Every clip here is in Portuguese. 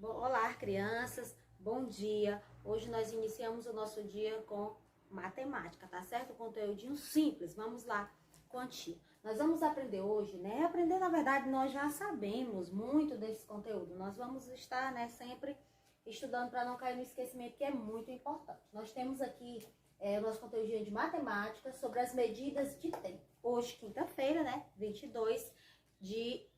Olá, crianças, bom dia. Hoje nós iniciamos o nosso dia com matemática, tá certo? Conteúdinho simples, vamos lá, quantia. Nós vamos aprender hoje, né? Aprender, na verdade, nós já sabemos muito desse conteúdo. Nós vamos estar, né, sempre estudando para não cair no esquecimento, que é muito importante. Nós temos aqui o nosso conteúdinho de matemática sobre as medidas de tempo. Hoje, quinta-feira, né, 22 de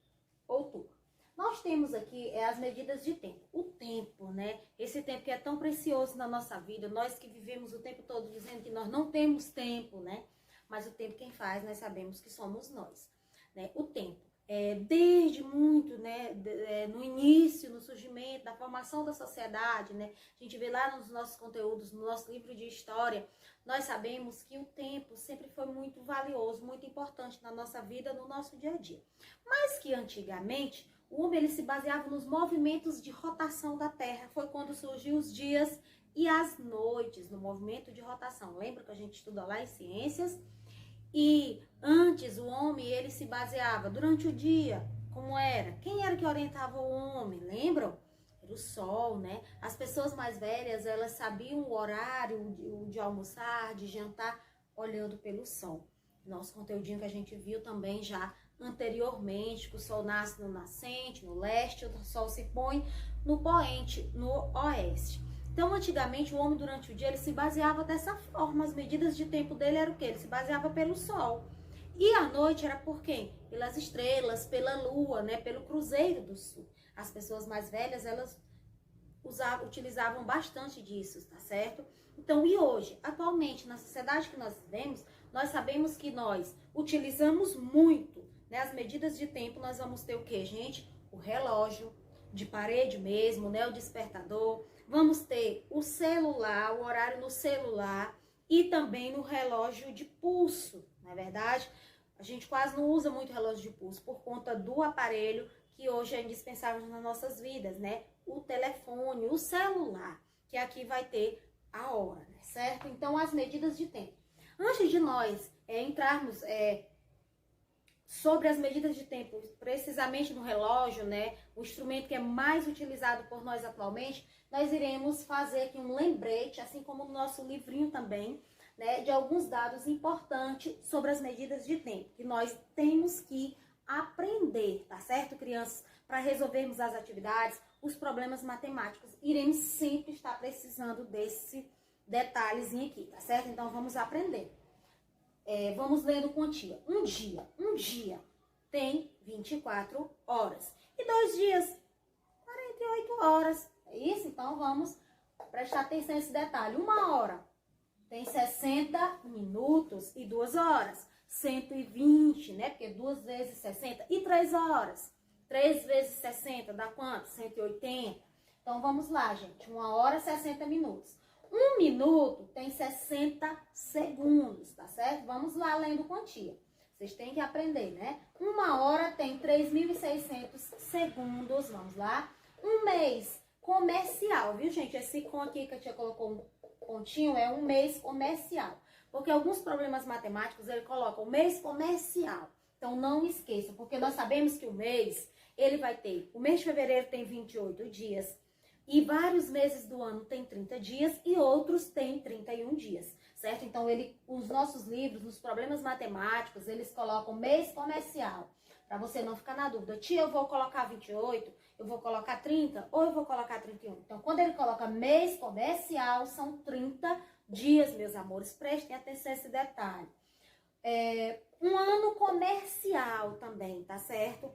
outubro. Nós temos aqui as medidas de tempo. O tempo, né? Esse tempo que é tão precioso na nossa vida. Nós que vivemos o tempo todo dizendo que nós não temos tempo, né? Mas o tempo quem faz, nós sabemos que somos nós, né? O tempo. Desde muito, né? No início, no surgimento, da formação da sociedade, né? A gente vê lá nos nossos conteúdos, no nosso livro de história, nós sabemos que o tempo sempre foi muito valioso, muito importante na nossa vida, no nosso dia a dia. Mas que antigamente o homem ele se baseava nos movimentos de rotação da Terra. Foi quando surgiu os dias e as noites, no movimento de rotação. Lembra que a gente estuda lá em ciências? E antes o homem ele se baseava durante o dia, como era? Quem era que orientava o homem? Lembram? Era o sol, né? As pessoas mais velhas, elas sabiam o horário de almoçar, de jantar, olhando pelo sol. Nosso conteúdinho que a gente viu também já anteriormente, que o sol nasce no nascente, no leste, o sol se põe no poente, no oeste. Então, antigamente, o homem durante o dia, ele se baseava dessa forma, as medidas de tempo dele eram o quê? Ele se baseava pelo sol. E a noite era por quem? Pelas estrelas, pela lua, né? Pelo cruzeiro do sul. As pessoas mais velhas, elas utilizavam bastante disso, tá certo? Então, e hoje, atualmente, na sociedade que nós vivemos, nós sabemos que nós utilizamos muito, né, as medidas de tempo. Nós vamos ter o que, gente? O relógio de parede mesmo, né, o despertador. Vamos ter o celular, o horário no celular e também no relógio de pulso, não é verdade? A gente quase não usa muito relógio de pulso por conta do aparelho que hoje é indispensável nas nossas vidas, né? O telefone, o celular, que aqui vai ter a hora, né? Certo? Então, as medidas de tempo. Antes de nós entrarmos sobre as medidas de tempo, precisamente no relógio, né? O instrumento que é mais utilizado por nós atualmente, nós iremos fazer aqui um lembrete, assim como no nosso livrinho também, né? De alguns dados importantes sobre as medidas de tempo, que nós temos que aprender, tá certo, crianças? Para resolvermos as atividades, os problemas matemáticos, iremos sempre estar precisando desse detalhezinho aqui, tá certo? Então, vamos aprender. Vamos lendo quantia. Um dia tem 24 horas. E 2 dias, 48 horas. É isso? Então, vamos prestar atenção nesse detalhe. 1 hora tem 60 minutos e 2 horas. 120, né? Porque 2 vezes 60 e 3 horas. 3 vezes 60 dá quanto? 180. Então, vamos lá, gente. 1 hora, 60 minutos. 1 minuto tem 60 segundos, tá certo? Vamos lá, lendo quantia. Vocês têm que aprender, né? 1 hora tem 3.600 segundos. Vamos lá. Um mês comercial, viu, gente? Esse com aqui que a tia colocou um pontinho é um mês comercial. Porque alguns problemas matemáticos, ele coloca o mês comercial. Então, não esqueçam, porque nós sabemos que o mês, ele vai ter... O mês de fevereiro tem 28 dias. E vários meses do ano tem 30 dias e outros tem 31 dias, certo? Então, os nossos livros, nos problemas matemáticos, eles colocam mês comercial. Para você não ficar na dúvida, tia, eu vou colocar 28, eu vou colocar 30 ou eu vou colocar 31. Então, quando ele coloca mês comercial, são 30 dias, meus amores. Prestem atenção a esse detalhe. Um ano comercial também, tá certo?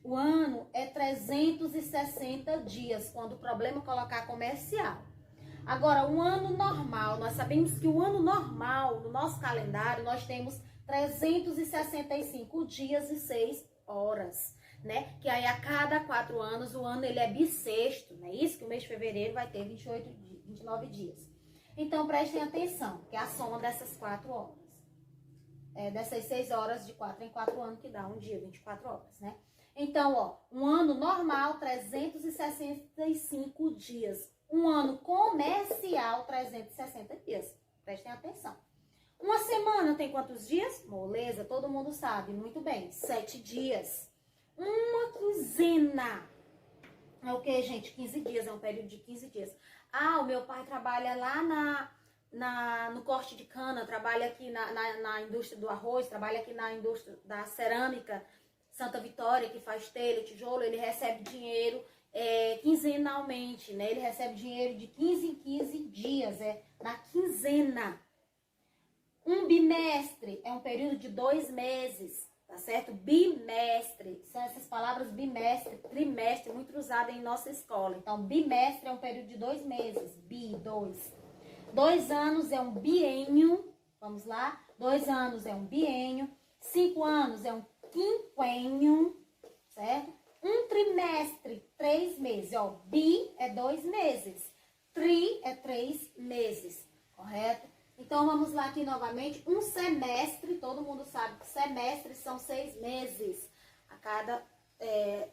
O ano é 360 dias, quando o problema colocar comercial. Agora, um ano normal, nós sabemos que o ano normal, no nosso calendário, nós temos 365 dias e 6 horas, né? Que aí a cada 4 anos, o ano ele é bissexto, né? Isso que o mês de fevereiro vai ter 29 dias. Então, prestem atenção, que é a soma dessas 4 horas. Dessas 6 horas de 4 em 4 anos, que dá um dia, 24 horas, né? Então, ó, um ano normal, 365 dias. Um ano comercial, 360 dias. Prestem atenção. Uma semana tem quantos dias? Moleza, todo mundo sabe, muito bem. 7 dias. Uma quinzena. É o que, gente? 15 dias, é um período de 15 dias. Ah, o meu pai trabalha lá no corte de cana, trabalha aqui na indústria do arroz, trabalha aqui na indústria da cerâmica, Santa Vitória, que faz telha, tijolo, ele recebe dinheiro quinzenalmente, né? Ele recebe dinheiro de 15 em 15 dias, na quinzena. Um bimestre é um período de 2 meses, tá certo? Bimestre, são essas palavras bimestre, trimestre, muito usada em nossa escola. Então, bimestre é um período de 2 meses, 2. 2 anos é um biênio, vamos lá? 2 anos é um biênio, 5 anos é um quinquênio, certo? Um trimestre, 3 meses, ó, bi é 2 meses, tri é 3 meses, correto? Então, vamos lá aqui novamente. Um semestre, todo mundo sabe que semestres são 6 meses a cada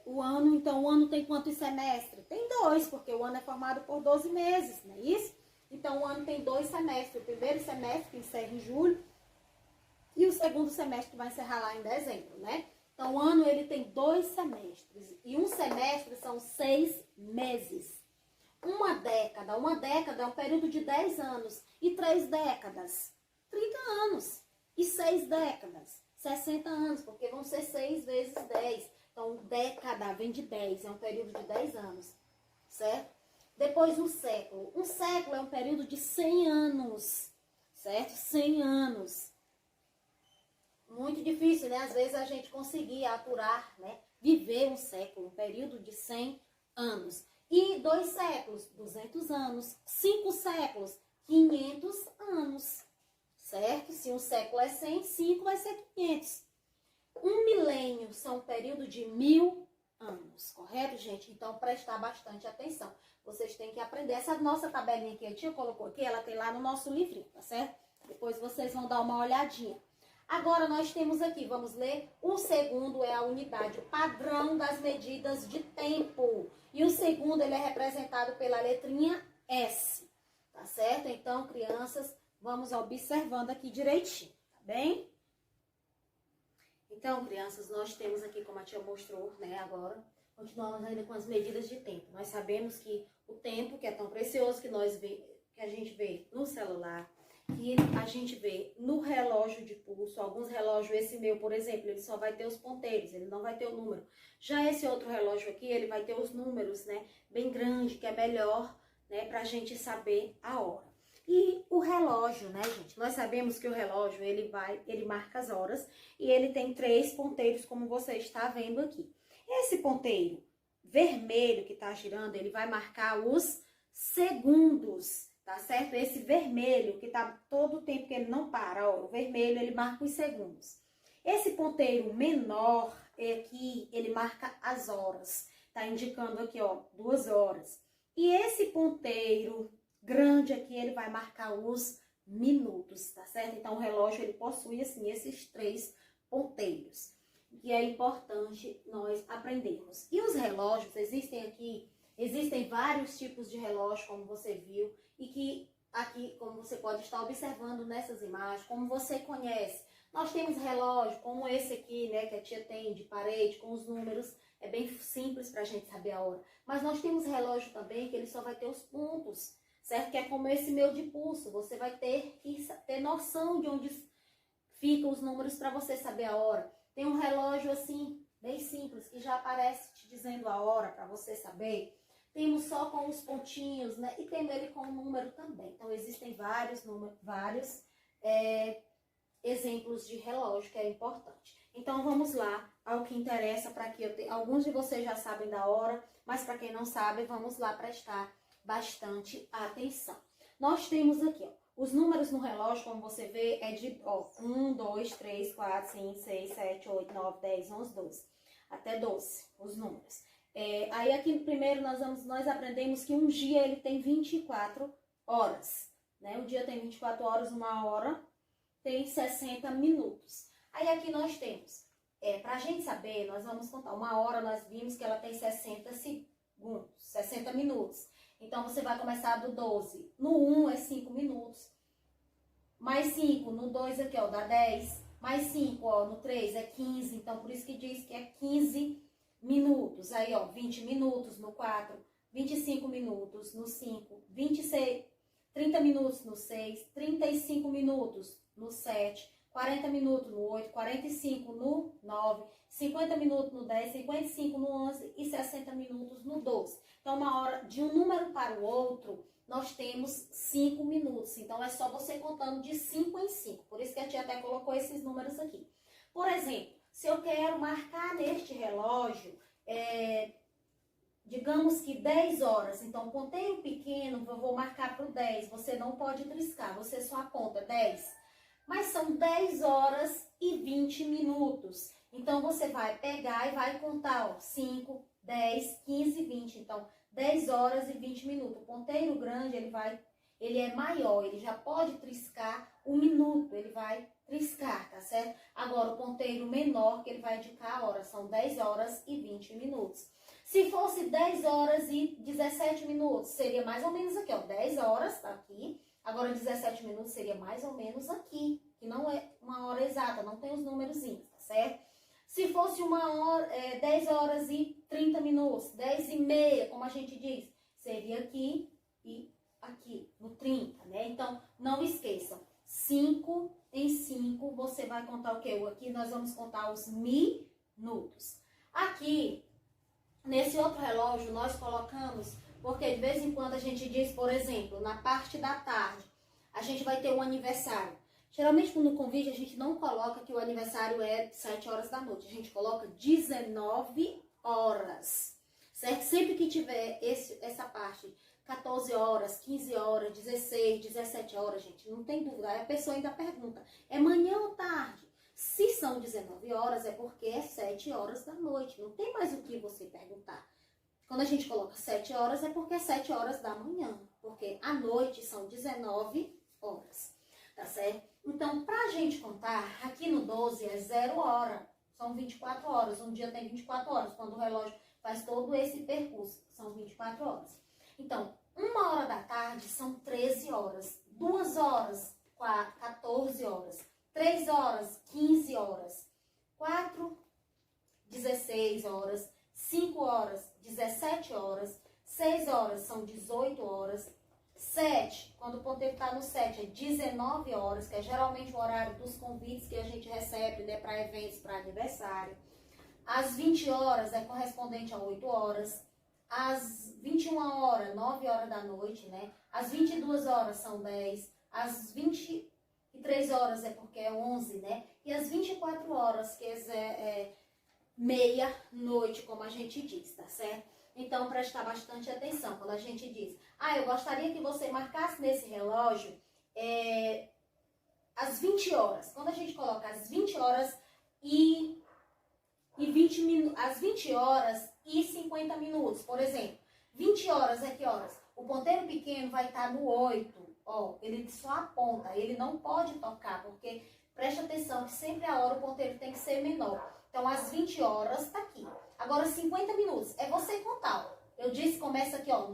o ano. Então, o ano tem quantos semestres? Tem 2, porque o ano é formado por 12 meses, não é isso? Então, o ano tem 2 semestres. O primeiro semestre, que encerra em julho, e o segundo semestre, que vai encerrar lá em dezembro, né? Então, o ano, ele tem 2 semestres. E um semestre são 6 meses. Uma década é um período de 10 anos. E 3 décadas, 30 anos. E 6 décadas, 60 anos, porque vão ser 6 vezes 10. Então, década vem de 10, é um período de 10 anos, certo? Depois, um século. Um século é um período de 100 anos, certo? 100 anos. Muito difícil, né? Às vezes a gente conseguir aturar, né? Viver um século, um período de 100 anos. E 2 séculos, 200 anos. 5 séculos, 500 anos, certo? Se um século é 100, 5 vai ser 500. Um milênio são um período de 1000 anos, correto, gente? Então, prestar bastante atenção. Vocês têm que aprender. Essa nossa tabelinha que a tia colocou aqui, ela tem lá no nosso livrinho, tá certo? Depois vocês vão dar uma olhadinha. Agora, nós temos aqui, vamos ler, o segundo é a unidade padrão das medidas de tempo. E o segundo, ele é representado pela letrinha S, tá certo? Então, crianças, vamos observando aqui direitinho, tá bem? Então, crianças, nós temos aqui, como a tia mostrou, né, agora, continuamos ainda com as medidas de tempo. Nós sabemos que o tempo, que é tão precioso, que a gente vê no celular, que a gente vê no relógio de pulso, alguns relógios, esse meu, por exemplo, ele só vai ter os ponteiros, ele não vai ter o número. Já esse outro relógio aqui, ele vai ter os números, né, bem grande, que é melhor, né, pra gente saber a hora. E o relógio, né, gente, nós sabemos que o relógio, ele marca as horas e ele tem 3 ponteiros, como você está vendo aqui. Esse ponteiro vermelho que tá girando, ele vai marcar os segundos, tá certo? Esse vermelho, que tá todo o tempo que ele não para, ó, o vermelho, ele marca os segundos. Esse ponteiro menor aqui, ele marca as horas. Tá indicando aqui, ó, 2 horas. E esse ponteiro grande aqui, ele vai marcar os minutos, tá certo? Então, o relógio, ele possui, assim, esses 3 ponteiros. Que é importante nós aprendermos. E os relógios, existem vários tipos de relógio, como você viu, e que aqui, como você pode estar observando nessas imagens, como você conhece. Nós temos relógio como esse aqui, né, que a tia tem de parede, com os números, é bem simples para a gente saber a hora. Mas nós temos relógio também que ele só vai ter os pontos, certo? Que é como esse meu de pulso, você vai ter que ter noção de onde ficam os números para você saber a hora. Tem um relógio assim, bem simples, que já aparece te dizendo a hora para você saber. Temos só com os pontinhos, né? E tem ele com o número também. Então, existem vários exemplos de relógio que é importante. Então, vamos lá ao que interessa para que eu tenha... Alguns de vocês já sabem da hora, mas para quem não sabe, vamos lá prestar bastante atenção. Nós temos aqui, ó, os números no relógio, como você vê, é de 1, 2, 3, 4, 5, 6, 7, 8, 9, 10, 11, 12. Até 12, os números. Aí aqui primeiro nós aprendemos que um dia ele tem 24 horas. Né? O dia tem 24 horas, uma hora tem 60 minutos. Aí aqui nós temos, para a gente saber, nós vamos contar. Uma hora nós vimos que ela tem 60 segundos, 60 minutos. Então, você vai começar do 12. No 1 é 5 minutos. Mais 5. No 2 aqui, ó, dá 10. Mais 5, ó, no 3 é 15. Então, por isso que diz que é 15 minutos. Aí, ó, 20 minutos no 4, 25 minutos no 5, 26, 30 minutos no 6, 35 minutos no 7, 40 minutos no 8, 45 no 9, 50 minutos no 10, 55 no 11 e 60 minutos no 12. Então, uma hora de um número para o outro, nós temos 5 minutos. Então, é só você contando de 5 em 5. Por isso que a tia até colocou esses números aqui. Por exemplo, se eu quero marcar neste relógio, digamos que 10 horas, então ponteiro pequeno, eu vou marcar para o 10, você não pode triscar, você só aponta 10. Mas são 10 horas e 20 minutos. Então, você vai pegar e vai contar, ó, 5, 10, 15, 20. Então, 10 horas e 20 minutos. O ponteiro grande, ele é maior, ele já pode triscar um minuto, ele vai triscar, tá certo? Agora, o ponteiro menor, que ele vai indicar a hora, são 10 horas e 20 minutos. Se fosse 10 horas e 17 minutos, seria mais ou menos aqui, ó, 10 horas, tá aqui. Agora, 17 minutos seria mais ou menos aqui, que não é uma hora exata, não tem os númerozinhos, tá certo? Se fosse 10 horas e 30 minutos, 10 e meia, como a gente diz, seria aqui e aqui, no 30, né? Então, não esqueçam, 5 em 5, você vai contar o quê? Aqui nós vamos contar os minutos. Aqui, nesse outro relógio, nós colocamos, porque de vez em quando a gente diz, por exemplo, na parte da tarde, a gente vai ter um aniversário. Geralmente, no convite, a gente não coloca que o aniversário é 7 horas da noite. A gente coloca 19 horas, certo? Sempre que tiver essa parte, 14 horas, 15 horas, 16, 17 horas, gente, não tem dúvida. Aí a pessoa ainda pergunta, é manhã ou tarde? Se são 19 horas, é porque é 7 horas da noite. Não tem mais o que você perguntar. Quando a gente coloca 7 horas, é porque é 7 horas da manhã. Porque à noite são 19 horas. Tá certo? Então, pra gente contar, aqui no 12 é 0 hora. São 24 horas. Um dia tem 24 horas. Quando o relógio faz todo esse percurso, são 24 horas. Então, 1 hora da tarde são 13 horas. 2 horas, 14 horas. 3 horas, 15 horas. 4, 16 horas. 5 horas, 17 horas. 6 horas são 18 horas. 7, quando o ponteiro está no 7, é 19 horas, que é geralmente o horário dos convites que a gente recebe, né, para eventos, para aniversário. Às 20 horas é correspondente a 8 horas. Às 21 horas, 9 horas da noite, né? Às 22 horas são 10. Às 23 horas é porque é 11, né? E às 24 horas, que é meia-noite, como a gente diz, tá certo? Então, prestar bastante atenção quando a gente diz, eu gostaria que você marcasse nesse relógio às 20 horas. Quando a gente coloca às 20 horas e 20 minutos, às 20 horas e 50 minutos, por exemplo. 20 horas é que horas? O ponteiro pequeno vai estar no 8, ó, ele só aponta, ele não pode tocar, porque preste atenção que sempre a hora o ponteiro tem que ser menor. Então, às 20 horas tá aqui. Agora, 50 minutos. É você contar, ó. Eu disse, começa aqui, ó,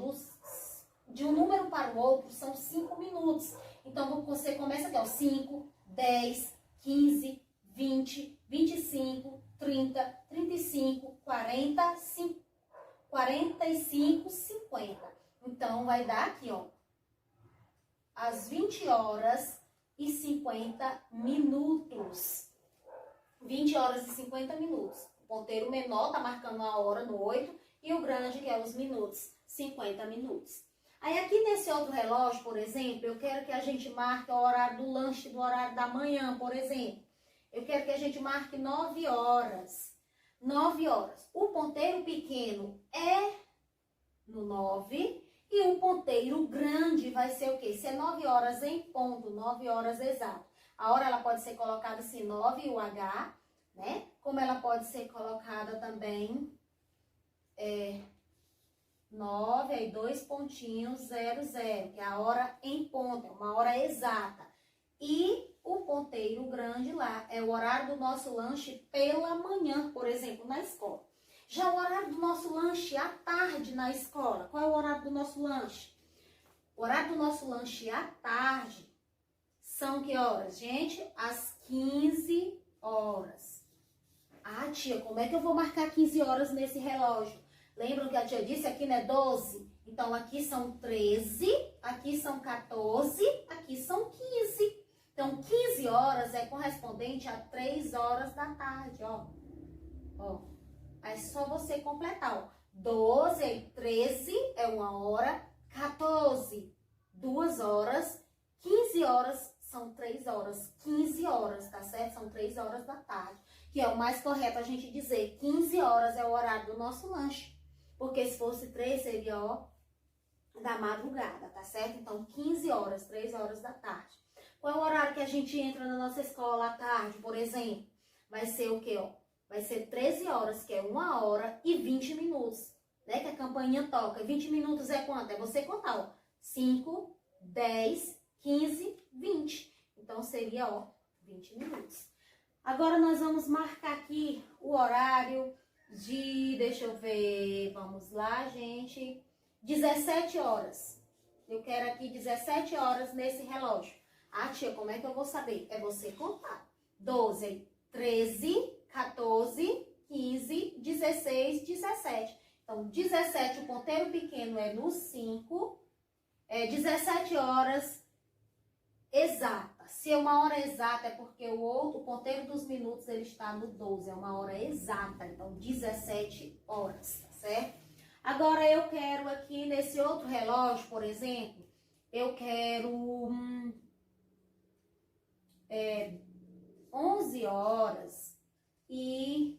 de um número para o outro, são 5 minutos. Então, você começa aqui, ó, 5, 10, 15, 20, 25, 30, 35, 40, 45, 50. Então, vai dar aqui, ó, às 20 horas e 50 minutos. 20 horas e 50 minutos. O ponteiro menor tá marcando a hora no 8 e o grande, que é os minutos, 50 minutos. Aí aqui nesse outro relógio, por exemplo, eu quero que a gente marque o horário do lanche, do horário da manhã, por exemplo. Eu quero que a gente marque 9 horas. 9 horas. O ponteiro pequeno é no 9 e o ponteiro grande vai ser o quê? Se é 9 horas em ponto, 9 horas exato. A hora ela pode ser colocada assim, 9 e o H, né? Como ela pode ser colocada também 9, aí 2 pontinhos, 0, 0, que é a hora em ponto, é uma hora exata. E o ponteiro grande lá é o horário do nosso lanche pela manhã, por exemplo, na escola. Já o horário do nosso lanche à tarde na escola, qual é o horário do nosso lanche? O horário do nosso lanche à tarde são que horas, gente? Às 15 horas. Ah, tia, como é que eu vou marcar 15 horas nesse relógio? Lembram que a tia disse aqui, né, 12? Então, aqui são 13, aqui são 14, aqui são 15. Então, 15 horas é correspondente a 3 horas da tarde, ó. Ó, aí é só você completar, ó. 12 e 13 é 1 hora, 14, 2 horas, 15 horas são 3 horas, 15 horas, tá certo? São 3 horas da tarde, que é o mais correto a gente dizer, 15 horas é o horário do nosso lanche, porque se fosse 3 seria, ó, da madrugada, tá certo? Então, 15 horas, 3 horas da tarde. Qual é o horário que a gente entra na nossa escola à tarde, por exemplo? Vai ser o quê, ó? Vai ser 13 horas, que é 1 hora e 20 minutos, né? Que a campainha toca. 20 minutos é quanto? É você contar, ó. 5, 10, 15, 20. Então, seria, ó, 20 minutos. Agora, nós vamos marcar aqui o horário de, deixa eu ver, vamos lá, gente, 17 horas. Eu quero aqui 17 horas nesse relógio. Ah, tia, como é que eu vou saber? É você contar. 12, 13, 14, 15, 16, 17. Então, 17, o ponteiro pequeno é no 5. 17 horas exata. Se é 1 hora exata, é porque o ponteiro dos minutos, ele está no 12. É 1 hora exata. Então, 17 horas, tá certo? Agora, eu quero aqui, nesse outro relógio, por exemplo, eu quero 11 horas e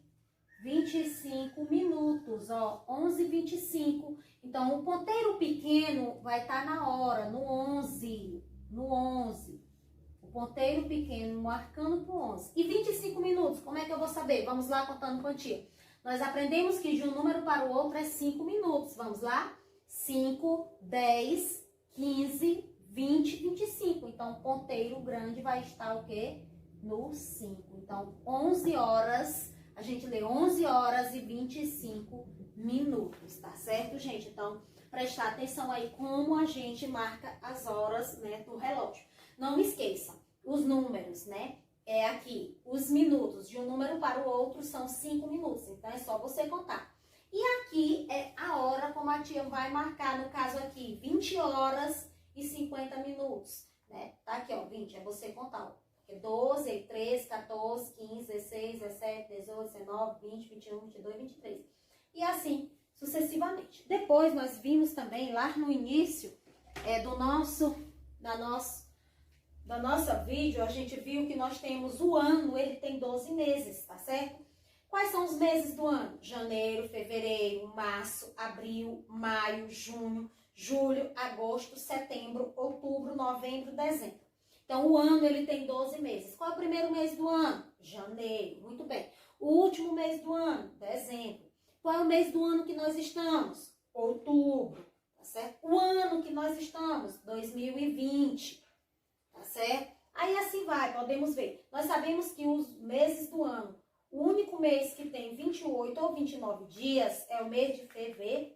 25 minutos, ó, 11h25. Então, o ponteiro pequeno vai estar na hora, no 11, no 11. O ponteiro pequeno marcando pro 11. E 25 minutos, como é que eu vou saber? Vamos lá contando quantia. Nós aprendemos que de um número para o outro é 5 minutos. Vamos lá? 5, 10, 15, 20, 25. Então, o ponteiro grande vai estar o quê? No 5. Então, 11 horas, a gente lê 11 horas e 25 minutos, tá certo, gente? Então, prestar atenção aí como a gente marca as horas, né, do relógio. Não esqueça, os números, né? É aqui, os minutos de um número para o outro são 5 minutos. Então, é só você contar. E aqui é a hora, como a tia vai marcar, no caso aqui, 20 horas e 50 minutos, né? Tá aqui, ó, 20, é você contar, ó. 12, 13, 14, 15, 16, 17, 18, 19, 20, 21, 22, 23. E assim, sucessivamente. Depois, nós vimos também, lá no início da nossa vídeo, a gente viu que nós temos o ano, ele tem 12 meses, tá certo? Quais são os meses do ano? Janeiro, fevereiro, março, abril, maio, junho, julho, agosto, setembro, outubro, novembro, dezembro. Então, o ano, ele tem 12 meses. Qual é o primeiro mês do ano? Janeiro. Muito bem. O último mês do ano? Dezembro. Qual é o mês do ano que nós estamos? Outubro. Tá certo? O ano que nós estamos? 2020. Tá certo? Aí, assim vai. Podemos ver. Nós sabemos que os meses do ano, o único mês que tem 28 ou 29 dias é o mês de fevereiro.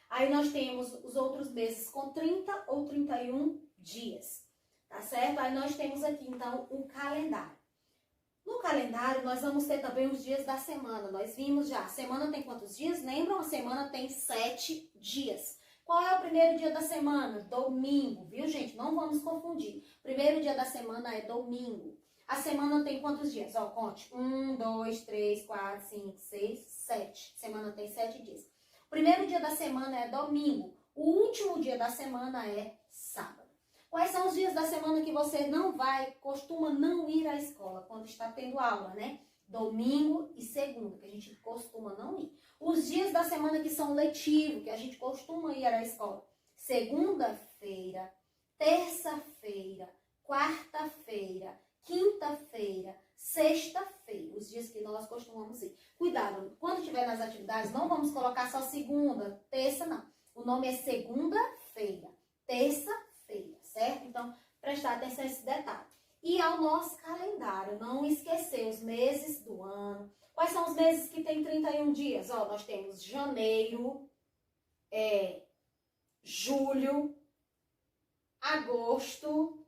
Aí, nós temos os outros meses com 30 ou 31 dias. Tá certo? Aí nós temos aqui, então, o calendário. No calendário, nós vamos ter também os dias da semana. Nós vimos já, a semana tem quantos dias? Lembram? A semana tem 7 dias. Qual é o primeiro dia da semana? Domingo, viu, gente? Não vamos confundir. Primeiro dia da semana é domingo. A semana tem quantos dias? Ó, conte. 1, 2, 3, 4, 5, 6, 7. Semana tem 7 dias. O primeiro dia da semana é domingo. O último dia da semana é sábado. Quais são os dias da semana que você costuma não ir à escola, quando está tendo aula, né? Domingo e segunda, que a gente costuma não ir. Os dias da semana que são letivos, que a gente costuma ir à escola. Segunda-feira, terça-feira, quarta-feira, quinta-feira, sexta-feira. Os dias que nós costumamos ir. Cuidado, quando estiver nas atividades, não vamos colocar só segunda, terça, não. O nome é segunda-feira, terça-feira. Certo? Então, prestar atenção a esse detalhe. E ao nosso calendário, não esquecer os meses do ano. Quais são os meses que tem 31 dias? Ó, nós temos janeiro, julho, agosto,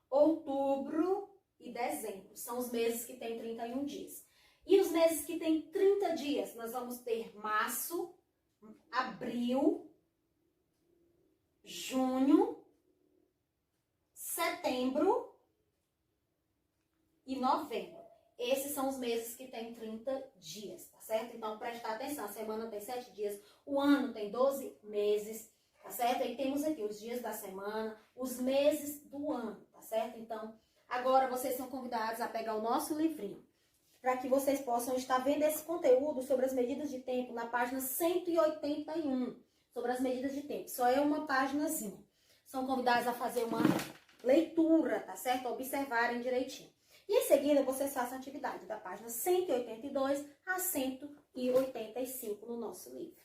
outubro e dezembro. São os meses que tem 31 dias. E os meses que tem 30 dias, nós vamos ter março, abril, junho, setembro e novembro. Esses são os meses que tem 30 dias, tá certo? Então, presta atenção, a semana tem 7 dias, o ano tem 12 meses, tá certo? E temos aqui os dias da semana, os meses do ano, tá certo? Então, agora vocês são convidados a pegar o nosso livrinho, para que vocês possam estar vendo esse conteúdo sobre as medidas de tempo na página 181, sobre as medidas de tempo. Só é uma páginazinha. São convidados a fazer uma leitura, tá certo? Observarem direitinho. E em seguida, vocês façam a atividade da página 182 a 185 no nosso livro.